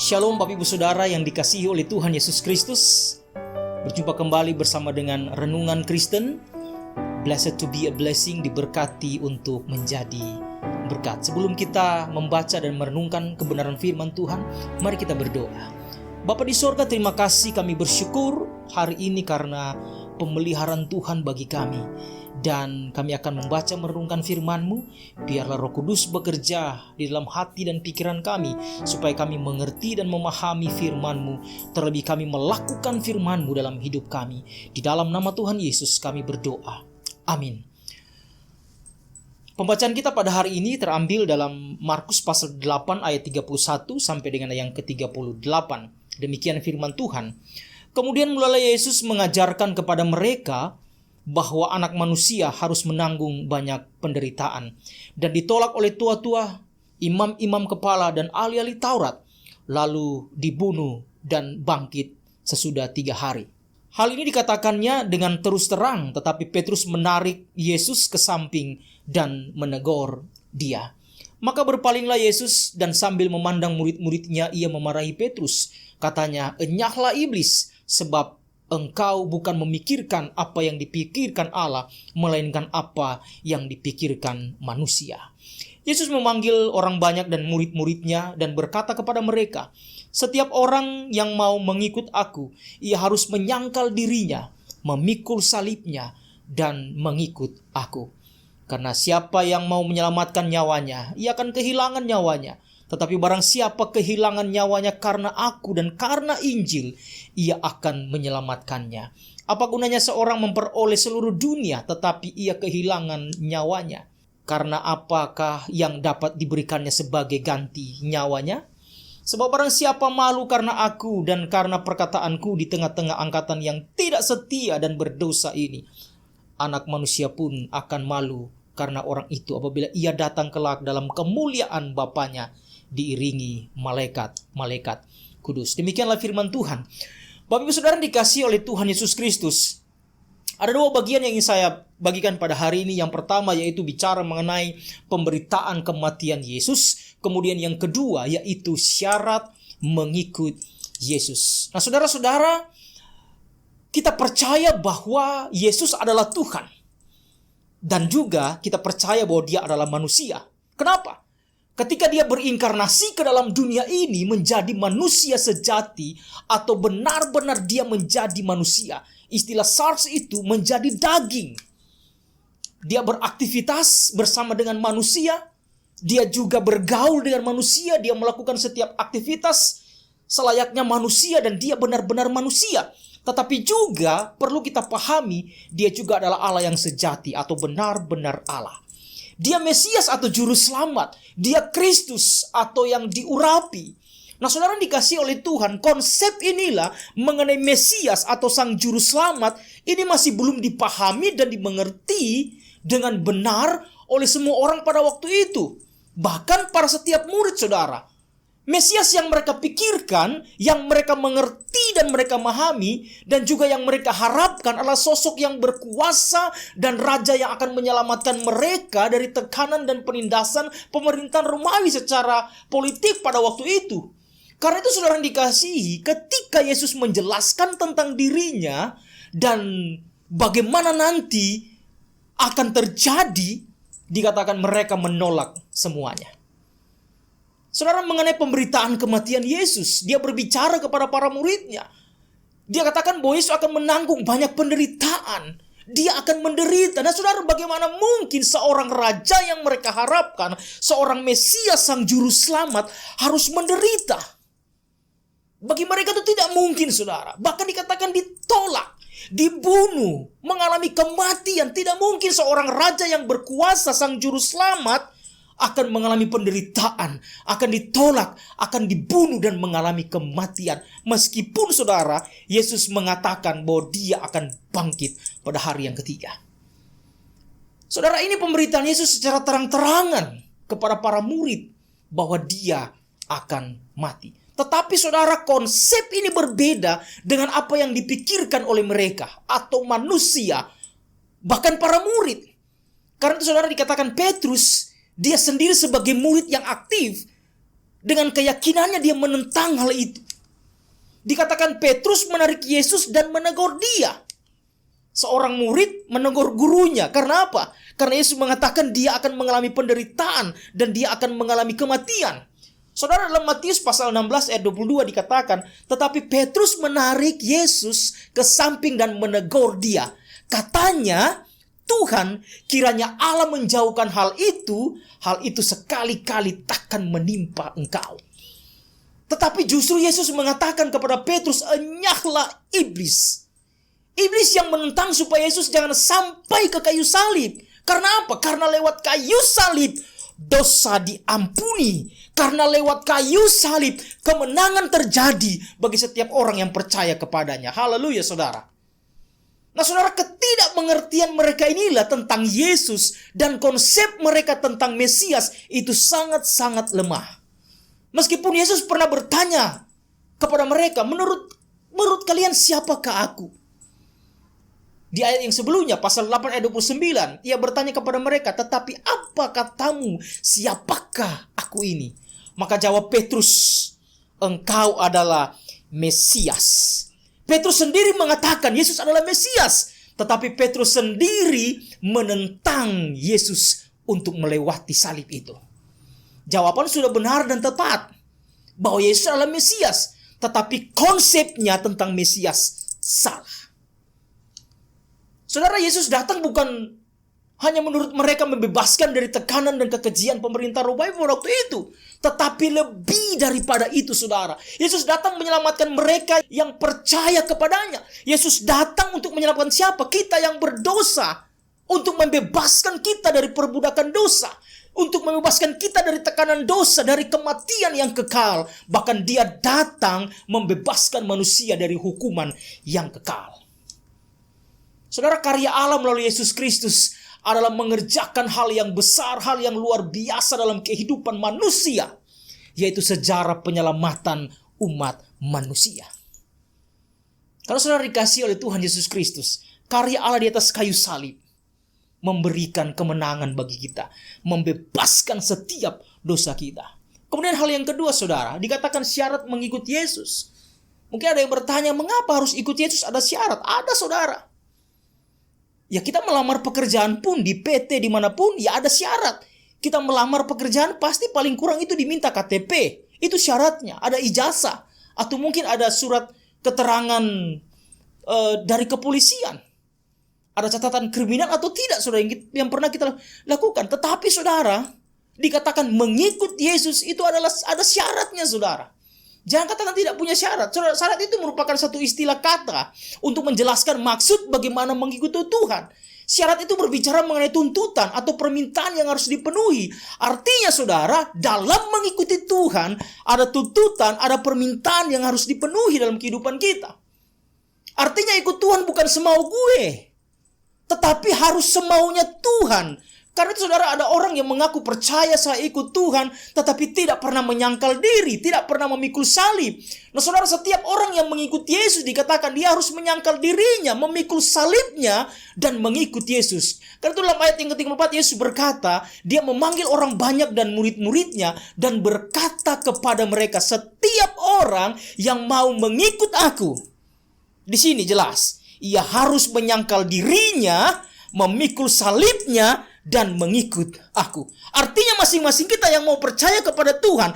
Shalom Bapak Ibu Saudara yang dikasihi oleh Tuhan Yesus Kristus. Berjumpa kembali bersama dengan Renungan Kristen. Blessed to be a blessing, diberkati untuk menjadi berkat. Sebelum kita membaca dan merenungkan kebenaran firman Tuhan, mari kita berdoa. Bapa di sorga, terima kasih, kami bersyukur hari ini karena pemeliharaan Tuhan bagi kami. Dan kami akan membaca merenungkan firman-Mu. Biarlah Roh Kudus bekerja di dalam hati dan pikiran kami, supaya kami mengerti dan memahami firman-Mu. Terlebih kami melakukan firman-Mu dalam hidup kami. Di dalam nama Tuhan Yesus kami berdoa. Amin. Pembacaan kita pada hari ini terambil dalam Markus pasal 8 ayat 31 sampai dengan yang ke-38. Demikian firman Tuhan. Kemudian mulailah Yesus mengajarkan kepada mereka bahwa anak manusia harus menanggung banyak penderitaan dan ditolak oleh tua-tua, imam-imam kepala dan ahli-ahli Taurat, lalu dibunuh dan bangkit sesudah 3 hari. Hal ini dikatakannya dengan terus terang, tetapi Petrus menarik Yesus ke samping dan menegur dia. Maka berpalinglah Yesus dan sambil memandang murid-muridnya ia memarahi Petrus. Katanya, "Enyahlah iblis, sebab engkau bukan memikirkan apa yang dipikirkan Allah, melainkan apa yang dipikirkan manusia." Yesus memanggil orang banyak dan murid-muridnya dan berkata kepada mereka, "Setiap orang yang mau mengikut aku, ia harus menyangkal dirinya, memikul salibnya, dan mengikut aku. Karena siapa yang mau menyelamatkan nyawanya, ia akan kehilangan nyawanya. Tetapi barang siapa kehilangan nyawanya karena aku dan karena Injil, ia akan menyelamatkannya. Apa gunanya seorang memperoleh seluruh dunia tetapi ia kehilangan nyawanya? Karena apakah yang dapat diberikannya sebagai ganti nyawanya? Sebab barang siapa malu karena aku dan karena perkataanku di tengah-tengah angkatan yang tidak setia dan berdosa ini, Anak Manusia pun akan malu karena orang itu apabila ia datang kelak dalam kemuliaan Bapanya diiringi malaikat-malaikat kudus." Demikianlah firman Tuhan. Bapak Ibu Saudara dikasihi oleh Tuhan Yesus Kristus. Ada 2 bagian yang ingin saya bagikan pada hari ini. Yang pertama yaitu bicara mengenai pemberitaan kematian Yesus. Kemudian yang kedua yaitu syarat mengikut Yesus. Nah saudara-saudara, kita percaya bahwa Yesus adalah Tuhan. Dan juga kita percaya bahwa Dia adalah manusia. Kenapa? Ketika Dia berinkarnasi ke dalam dunia ini menjadi manusia sejati atau benar-benar Dia menjadi manusia. Istilah SARS itu menjadi daging. Dia beraktivitas bersama dengan manusia. Dia juga bergaul dengan manusia. Dia melakukan setiap aktivitas selayaknya manusia dan Dia benar-benar manusia. Tetapi juga perlu kita pahami, Dia juga adalah Allah yang sejati atau benar-benar Allah. Dia Mesias atau Juru Selamat. Dia Kristus atau yang diurapi. Nah saudara dikasihi oleh Tuhan, konsep inilah mengenai Mesias atau Sang Juru Selamat ini masih belum dipahami dan dimengerti dengan benar oleh semua orang pada waktu itu. Bahkan para setiap murid saudara. Mesias yang mereka pikirkan, yang mereka mengerti dan mereka memahami, dan juga yang mereka harapkan adalah sosok yang berkuasa dan raja yang akan menyelamatkan mereka dari tekanan dan penindasan pemerintahan Romawi secara politik pada waktu itu. Karena itu saudara yang dikasihi, ketika Yesus menjelaskan tentang dirinya dan bagaimana nanti akan terjadi, dikatakan mereka menolak semuanya. Saudara, mengenai pemberitaan kematian Yesus, Dia berbicara kepada para muridnya. Dia katakan bahwa Yesus akan menanggung banyak penderitaan. Dia akan menderita. Nah saudara, bagaimana mungkin seorang raja yang mereka harapkan, seorang Mesias Sang Juru Selamat harus menderita? Bagi mereka itu tidak mungkin saudara. Bahkan dikatakan ditolak, dibunuh, mengalami kematian. Tidak mungkin seorang raja yang berkuasa Sang Juru Selamat akan mengalami penderitaan, akan ditolak, akan dibunuh dan mengalami kematian. Meskipun saudara, Yesus mengatakan bahwa Dia akan bangkit pada hari yang ketiga. Saudara, ini pemberitaan Yesus secara terang-terangan kepada para murid bahwa Dia akan mati. Tetapi saudara, konsep ini berbeda dengan apa yang dipikirkan oleh mereka atau manusia, bahkan para murid. Karena itu saudara dikatakan Petrus, dia sendiri sebagai murid yang aktif, Dengan keyakinannya dia menentang hal itu. Dikatakan Petrus menarik Yesus dan menegur dia. Seorang murid menegur gurunya. Karena apa? Karena Yesus mengatakan dia akan mengalami penderitaan dan dia akan mengalami kematian. Saudara, dalam Matius pasal 16 ayat 22 dikatakan, tetapi Petrus menarik Yesus ke samping dan menegur dia. Katanya, Tuhan, kiranya Allah menjauhkan hal itu sekali-kali takkan menimpa engkau. Tetapi justru Yesus mengatakan kepada Petrus, enyahlah iblis. Iblis yang menentang supaya Yesus jangan sampai ke kayu salib. Karena apa? Karena lewat kayu salib dosa diampuni. Karena lewat kayu salib kemenangan terjadi bagi setiap orang yang percaya kepadanya. Haleluya, saudara. Nah, saudara, ketidakmengertian mereka inilah tentang Yesus dan konsep mereka tentang Mesias itu sangat-sangat lemah. Meskipun Yesus pernah bertanya kepada mereka, menurut kalian siapakah aku? Di ayat yang sebelumnya, pasal 8 ayat 29, ia bertanya kepada mereka, tetapi apa katamu, siapakah aku ini? Maka jawab Petrus, engkau adalah Mesias. Petrus sendiri mengatakan Yesus adalah Mesias. Tetapi Petrus sendiri menentang Yesus untuk melewati salib itu. Jawaban sudah benar dan tepat, bahwa Yesus adalah Mesias. Tetapi konsepnya tentang Mesias salah. Saudara, Yesus datang bukan hanya menurut mereka membebaskan dari tekanan dan kekejian pemerintah Romawi pada waktu itu. Tetapi lebih daripada itu, saudara. Yesus datang menyelamatkan mereka yang percaya kepadanya. Yesus datang untuk menyelamatkan siapa? Kita yang berdosa. Untuk membebaskan kita dari perbudakan dosa. Untuk membebaskan kita dari tekanan dosa, dari kematian yang kekal. Bahkan dia datang membebaskan manusia dari hukuman yang kekal. Saudara, karya Allah melalui Yesus Kristus adalah mengerjakan hal yang besar, hal yang luar biasa dalam kehidupan manusia, yaitu sejarah penyelamatan umat manusia. Kalau saudara dikasih oleh Tuhan Yesus Kristus, karya Allah di atas kayu salib memberikan kemenangan bagi kita, membebaskan setiap dosa kita. Kemudian hal yang kedua, saudara, dikatakan syarat mengikut Yesus. Mungkin ada yang bertanya, mengapa harus ikut Yesus? Ada syarat? Ada, saudara. Ya, kita melamar pekerjaan pun di PT dimanapun, ya ada syarat. Kita melamar pekerjaan pasti paling kurang itu diminta KTP. Itu syaratnya. Ada ijazah. Atau mungkin ada surat keterangan dari kepolisian. Ada catatan kriminal atau tidak, saudara, yang pernah kita lakukan. Tetapi, saudara, dikatakan mengikut Yesus itu adalah ada syaratnya, saudara. Jangan katakan tidak punya syarat. Syarat itu merupakan satu istilah kata untuk menjelaskan maksud bagaimana mengikuti Tuhan. Syarat itu berbicara mengenai tuntutan atau permintaan yang harus dipenuhi. Artinya, saudara, dalam mengikuti Tuhan ada tuntutan, ada permintaan yang harus dipenuhi dalam kehidupan kita. Artinya ikut Tuhan bukan semau gue, tetapi harus semaunya Tuhan. Karena itu, saudara, ada orang yang mengaku percaya saya ikut Tuhan, tetapi tidak pernah menyangkal diri, tidak pernah memikul salib. Nah, saudara, setiap orang yang mengikuti Yesus dikatakan dia harus menyangkal dirinya, memikul salibnya, dan mengikut Yesus. Karena itu dalam ayat yang ke-34 Yesus berkata, dia memanggil orang banyak dan murid-muridnya, dan berkata kepada mereka, setiap orang yang mau mengikut aku, di sini jelas, ia harus menyangkal dirinya, memikul salibnya, dan mengikut aku. Artinya masing-masing kita yang mau percaya kepada Tuhan,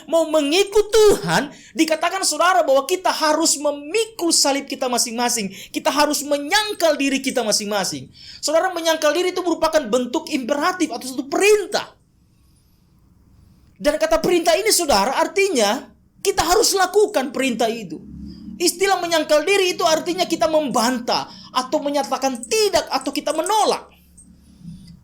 mau mengikut Tuhan, dikatakan, saudara, bahwa kita harus memikul salib kita masing-masing. Kita harus menyangkal diri kita masing-masing. Saudara, menyangkal diri itu merupakan bentuk imperatif atau satu perintah. Dan kata perintah ini, saudara, artinya kita harus lakukan perintah itu. Istilah menyangkal diri itu artinya kita membantah atau menyatakan tidak atau kita menolak.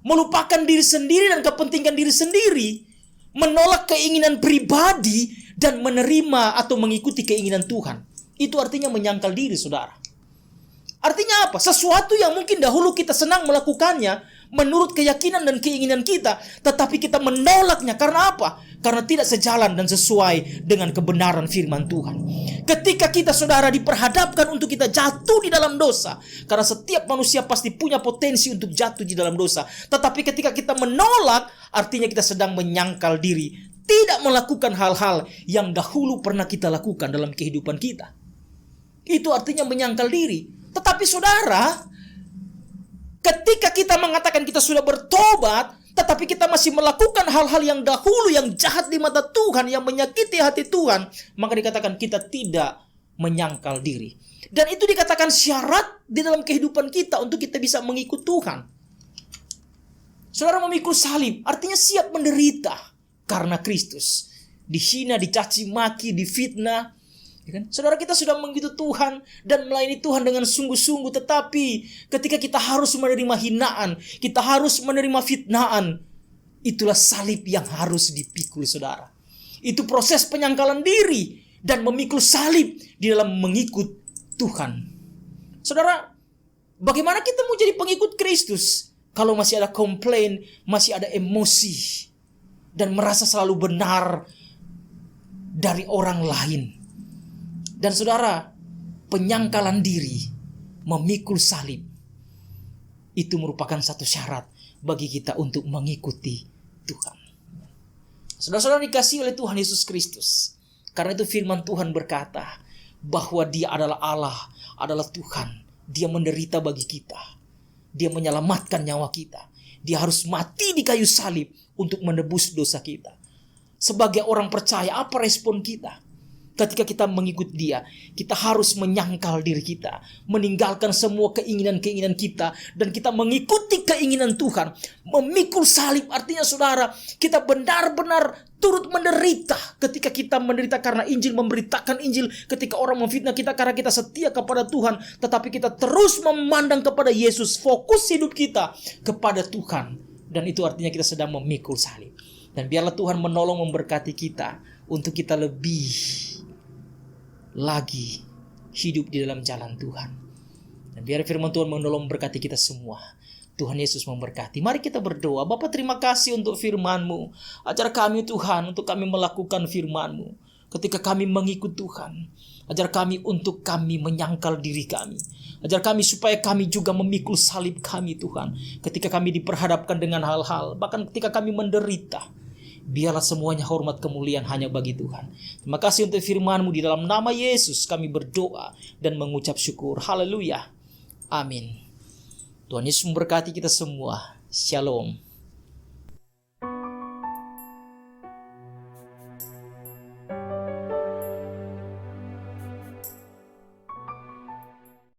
Melupakan diri sendiri dan kepentingan diri sendiri, menolak keinginan pribadi dan menerima atau mengikuti keinginan Tuhan. Itu artinya menyangkal diri, saudara. Artinya apa? Sesuatu yang mungkin dahulu kita senang melakukannya menurut keyakinan dan keinginan kita, tetapi kita menolaknya. Karena apa? Karena tidak sejalan dan sesuai dengan kebenaran firman Tuhan. Ketika kita, saudara, diperhadapkan untuk kita jatuh di dalam dosa, karena setiap manusia pasti punya potensi untuk jatuh di dalam dosa. Tetapi ketika kita menolak, artinya kita sedang menyangkal diri. tidak melakukan hal-hal yang dahulu pernah kita lakukan dalam kehidupan kita. Itu artinya menyangkal diri. Tetapi saudara, ketika kita mengatakan kita sudah bertobat, tetapi kita masih melakukan hal-hal yang dahulu yang jahat di mata Tuhan, yang menyakiti hati Tuhan, maka dikatakan kita tidak menyangkal diri. Dan itu dikatakan syarat di dalam kehidupan kita untuk kita bisa mengikut Tuhan. Saudara, memikul salib artinya siap menderita karena Kristus. Dihina, dicaci maki, difitnah. Ya kan? Saudara, kita sudah mengikuti Tuhan dan melayani Tuhan dengan sungguh-sungguh. Tetapi ketika kita harus menerima hinaan, kita harus menerima fitnaan, itulah salib yang harus dipikul, saudara. Itu proses penyangkalan diri dan memikul salib di dalam mengikut Tuhan. Saudara, bagaimana kita mau jadi pengikut Kristus kalau masih ada komplain, masih ada emosi, dan merasa selalu benar dari orang lain? Dan saudara, penyangkalan diri, memikul salib, itu merupakan satu syarat bagi kita untuk mengikuti Tuhan. Saudara-saudara dikasihi oleh Tuhan Yesus Kristus. Karena itu firman Tuhan berkata bahwa Dia adalah Allah, adalah Tuhan. Dia menderita bagi kita. Dia menyelamatkan nyawa kita. Dia harus mati di kayu salib untuk menebus dosa kita. Sebagai orang percaya, apa respon kita? Ketika kita mengikut Dia, kita harus menyangkal diri kita, meninggalkan semua keinginan-keinginan kita, dan kita mengikuti keinginan Tuhan. Memikul salib artinya, saudara, kita benar-benar turut menderita ketika kita menderita karena Injil, memberitakan Injil, ketika orang memfitnah kita karena kita setia kepada Tuhan, tetapi kita terus memandang kepada Yesus, fokus hidup kita kepada Tuhan. Dan itu artinya kita sedang memikul salib. Dan biarlah Tuhan menolong memberkati kita untuk kita lebih lagi hidup di dalam jalan Tuhan. Dan biar firman Tuhan menolong memberkati kita semua. Tuhan Yesus memberkati. Mari kita berdoa. Bapa, terima kasih untuk firman-Mu. Ajar kami Tuhan untuk kami melakukan firman-Mu. Ketika kami mengikut Tuhan, ajar kami untuk kami menyangkal diri kami. Ajar kami supaya kami juga memikul salib kami Tuhan. Ketika kami diperhadapkan dengan hal-hal, bahkan ketika kami menderita, biarlah semuanya hormat kemuliaan hanya bagi Tuhan. Terima kasih untuk firman-Mu. Di dalam nama Yesus kami berdoa dan mengucap syukur. Haleluya. Amin. Tuhan Yesus memberkati kita semua. Shalom.